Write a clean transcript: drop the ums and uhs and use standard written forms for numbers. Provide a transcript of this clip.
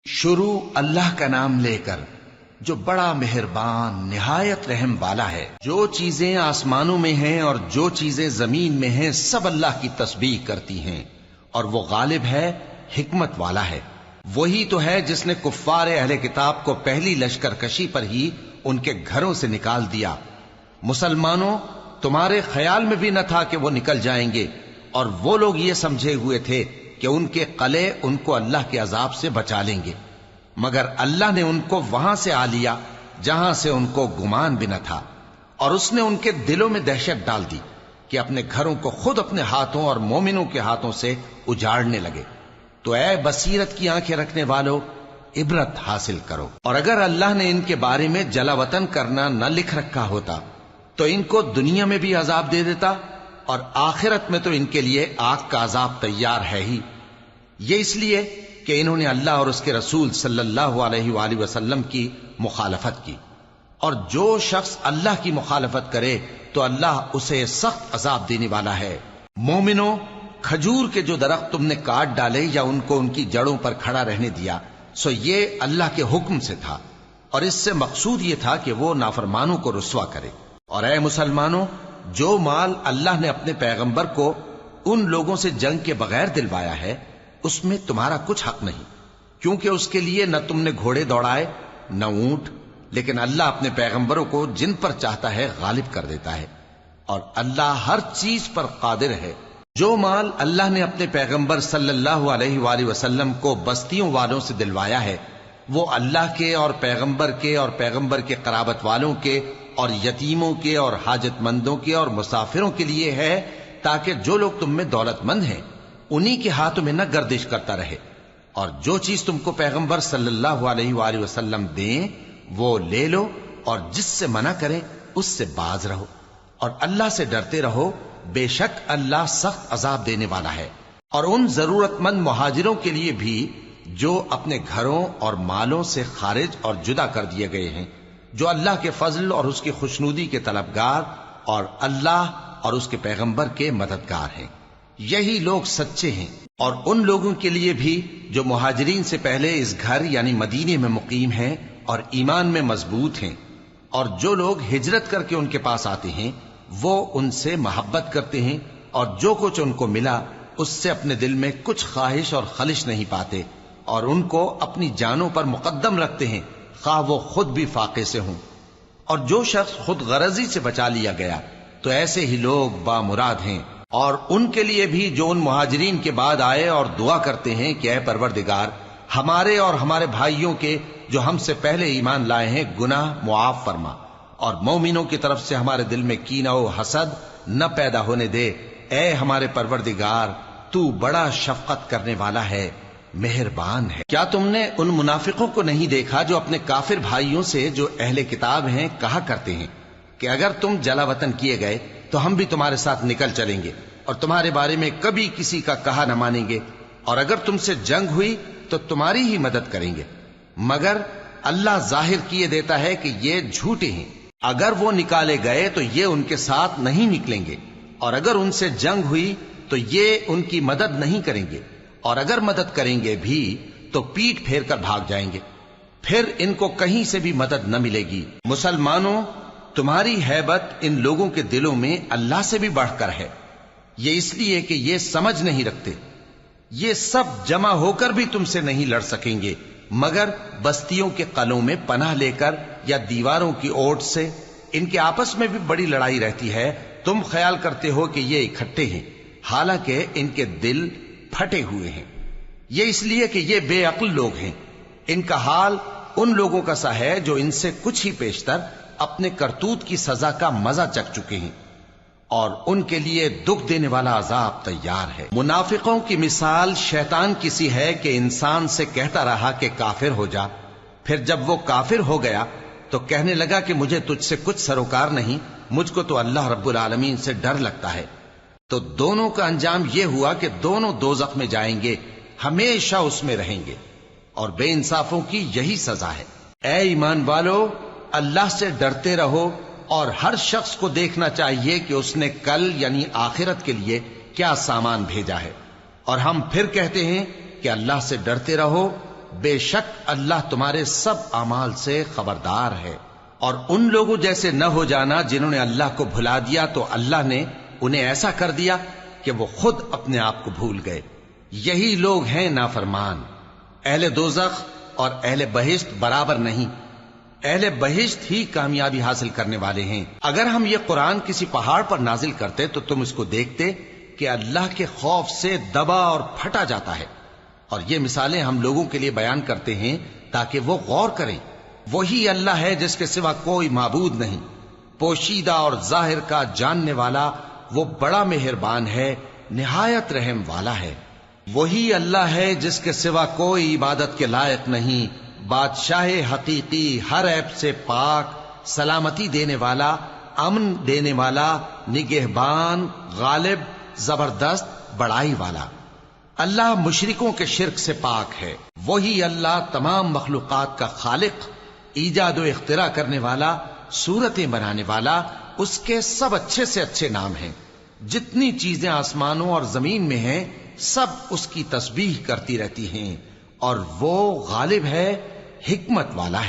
شروع اللہ کا نام لے کر جو بڑا مہربان نہایت رحم والا ہے۔ جو چیزیں آسمانوں میں ہیں اور جو چیزیں زمین میں ہیں سب اللہ کی تسبیح کرتی ہیں، اور وہ غالب ہے، حکمت والا ہے۔ وہی تو ہے جس نے کفار اہل کتاب کو پہلی لشکر کشی پر ہی ان کے گھروں سے نکال دیا۔ مسلمانوں، تمہارے خیال میں بھی نہ تھا کہ وہ نکل جائیں گے، اور وہ لوگ یہ سمجھے ہوئے تھے کہ ان کے قلعے ان کو اللہ کے عذاب سے بچا لیں گے، مگر اللہ نے ان کو وہاں سے آ لیا جہاں سے ان کو گمان بھی نہ تھا، اور اس نے ان کے دلوں میں دہشت ڈال دی کہ اپنے گھروں کو خود اپنے ہاتھوں اور مومنوں کے ہاتھوں سے اجاڑنے لگے۔ تو اے بصیرت کی آنکھیں رکھنے والو، عبرت حاصل کرو۔ اور اگر اللہ نے ان کے بارے میں جلا وطن کرنا نہ لکھ رکھا ہوتا تو ان کو دنیا میں بھی عذاب دے دیتا، اور آخرت میں تو ان کے لیے آگ کا عذاب تیار ہے ہی۔ یہ اس لیے کہ انہوں نے اللہ اور اس کے رسول صلی اللہ علیہ وآلہ وسلم کی مخالفت کی، اور جو شخص اللہ کی مخالفت کرے تو اللہ اسے سخت عذاب دینے والا ہے۔ مومنوں، کھجور کے جو درخت تم نے کاٹ ڈالے یا ان کو ان کی جڑوں پر کھڑا رہنے دیا، سو یہ اللہ کے حکم سے تھا، اور اس سے مقصود یہ تھا کہ وہ نافرمانوں کو رسوا کرے۔ اور اے مسلمانوں، جو مال اللہ نے اپنے پیغمبر کو ان لوگوں سے جنگ کے بغیر دلوایا ہے اس میں تمہارا کچھ حق نہیں، کیونکہ اس کے لیے نہ تم نے گھوڑے دوڑائے نہ اونٹ، لیکن اللہ اپنے پیغمبروں کو جن پر چاہتا ہے غالب کر دیتا ہے، اور اللہ ہر چیز پر قادر ہے۔ جو مال اللہ نے اپنے پیغمبر صلی اللہ علیہ وآلہ وسلم کو بستیوں والوں سے دلوایا ہے وہ اللہ کے اور پیغمبر کے قرابت والوں کے اور یتیموں کے اور حاجت مندوں کے اور مسافروں کے لیے ہے، تاکہ جو لوگ تم میں دولت مند ہیں انہی کے ہاتھوں میں نہ گردش کرتا رہے، اور جو چیز تم کو پیغمبر صلی اللہ علیہ وآلہ وسلم دیں وہ لے لو، اور جس سے منع کریں اس سے باز رہو، اور اللہ سے ڈرتے رہو، بے شک اللہ سخت عذاب دینے والا ہے۔ اور ان ضرورت مند مہاجروں کے لیے بھی جو اپنے گھروں اور مالوں سے خارج اور جدا کر دیے گئے ہیں، جو اللہ کے فضل اور اس کی خوشنودی کے طلبگار اور اللہ اور اس کے پیغمبر کے مددگار ہیں، یہی لوگ سچے ہیں۔ اور ان لوگوں کے لیے بھی جو مہاجرین سے پہلے اس گھر یعنی مدینے میں مقیم ہیں اور ایمان میں مضبوط ہیں، اور جو لوگ ہجرت کر کے ان کے پاس آتے ہیں وہ ان سے محبت کرتے ہیں، اور جو کچھ ان کو ملا اس سے اپنے دل میں کچھ خواہش اور خلش نہیں پاتے، اور ان کو اپنی جانوں پر مقدم رکھتے ہیں خواہ وہ خود بھی فاقے سے ہوں۔ اور جو شخص خود غرضی سے بچا لیا گیا تو ایسے ہی لوگ بامراد ہیں۔ اور ان کے لیے بھی جو ان مہاجرین کے بعد آئے اور دعا کرتے ہیں کہ اے پروردگار ہمارے اور ہمارے بھائیوں کے جو ہم سے پہلے ایمان لائے ہیں گناہ معاف فرما، اور مومنوں کی طرف سے ہمارے دل میں کینہ و حسد نہ پیدا ہونے دے، اے ہمارے پروردگار تو بڑا شفقت کرنے والا ہے، مہربان ہے۔ کیا تم نے ان منافقوں کو نہیں دیکھا جو اپنے کافر بھائیوں سے جو اہل کتاب ہیں کہا کرتے ہیں کہ اگر تم جلا وطن کیے گئے تو ہم بھی تمہارے ساتھ نکل چلیں گے اور تمہارے بارے میں کبھی کسی کا کہا نہ مانیں گے، اور اگر تم سے جنگ ہوئی تو تمہاری ہی مدد کریں گے، مگر اللہ ظاہر کیے دیتا ہے کہ یہ جھوٹے ہیں۔ اگر وہ نکالے گئے تو یہ ان کے ساتھ نہیں نکلیں گے، اور اگر ان سے جنگ ہوئی تو یہ ان کی مدد نہیں کریں گے، اور اگر مدد کریں گے بھی تو پیٹ پھیر کر بھاگ جائیں گے، پھر ان کو کہیں سے بھی مدد نہ ملے گی۔ مسلمانوں، تمہاری ہیبت ان لوگوں کے دلوں میں اللہ سے بھی بڑھ کر ہے، یہ اس لیے کہ یہ سمجھ نہیں رکھتے۔ یہ سب جمع ہو کر بھی تم سے نہیں لڑ سکیں گے مگر بستیوں کے قلعوں میں پناہ لے کر یا دیواروں کی اوٹ سے۔ ان کے آپس میں بھی بڑی لڑائی رہتی ہے، تم خیال کرتے ہو کہ یہ اکٹھے ہیں، حالانکہ ان کے دل پھٹے ہوئے ہیں۔ یہ اس لیے کہ یہ بے عقل لوگ ہیں۔ ان کا حال ان لوگوں کا سا ہے جو ان سے کچھ ہی پیشتر اپنے کرتوت کی سزا کا مزہ چکھ چکے ہیں، اور ان کے لیے دکھ دینے والا عذاب تیار ہے۔ منافقوں کی مثال شیطان کی سی ہے کہ انسان سے کہتا رہا کہ کافر ہو جا، پھر جب وہ کافر ہو گیا تو کہنے لگا کہ مجھے تجھ سے کچھ سروکار نہیں، مجھ کو تو اللہ رب العالمین سے ڈر لگتا ہے۔ تو دونوں کا انجام یہ ہوا کہ دونوں دوزخ میں جائیں گے، ہمیشہ اس میں رہیں گے، اور بے انصافوں کی یہی سزا ہے۔ اے ایمان والو، اللہ سے ڈرتے رہو، اور ہر شخص کو دیکھنا چاہیے کہ اس نے کل یعنی آخرت کے لیے کیا سامان بھیجا ہے، اور ہم پھر کہتے ہیں کہ اللہ سے ڈرتے رہو بے شک اللہ تمہارے سب اعمال سے خبردار ہے۔ اور ان لوگوں جیسے نہ ہو جانا جنہوں نے اللہ کو بھلا دیا تو اللہ نے انہیں ایسا کر دیا کہ وہ خود اپنے آپ کو بھول گئے۔ یہی لوگ ہیں نافرمان۔ اہل دوزخ اور اہل بہشت برابر نہیں، اہل بہشت ہی کامیابی حاصل کرنے والے ہیں۔ اگر ہم یہ قرآن کسی پہاڑ پر نازل کرتے تو تم اس کو دیکھتے کہ اللہ کے خوف سے دبا اور پھٹا جاتا ہے۔ اور یہ مثالیں ہم لوگوں کے لیے بیان کرتے ہیں تاکہ وہ غور کریں۔ وہی اللہ ہے جس کے سوا کوئی معبود نہیں، پوشیدہ اور ظاہر کا جاننے والا، وہ بڑا مہربان ہے، نہایت رحم والا ہے۔ وہی اللہ ہے جس کے سوا کوئی عبادت کے لائق نہیں، بادشاہ حقیقی، ہر عیب سے پاک، سلامتی دینے والا، امن دینے والا، نگہبان، غالب، زبردست، بڑائی والا۔ اللہ مشرکوں کے شرک سے پاک ہے۔ وہی اللہ تمام مخلوقات کا خالق، ایجاد و اختراع کرنے والا، صورتیں بنانے والا، اس کے سب اچھے سے اچھے نام ہیں۔ جتنی چیزیں آسمانوں اور زمین میں ہیں سب اس کی تسبیح کرتی رہتی ہیں، اور وہ غالب ہے، حکمت والا ہے۔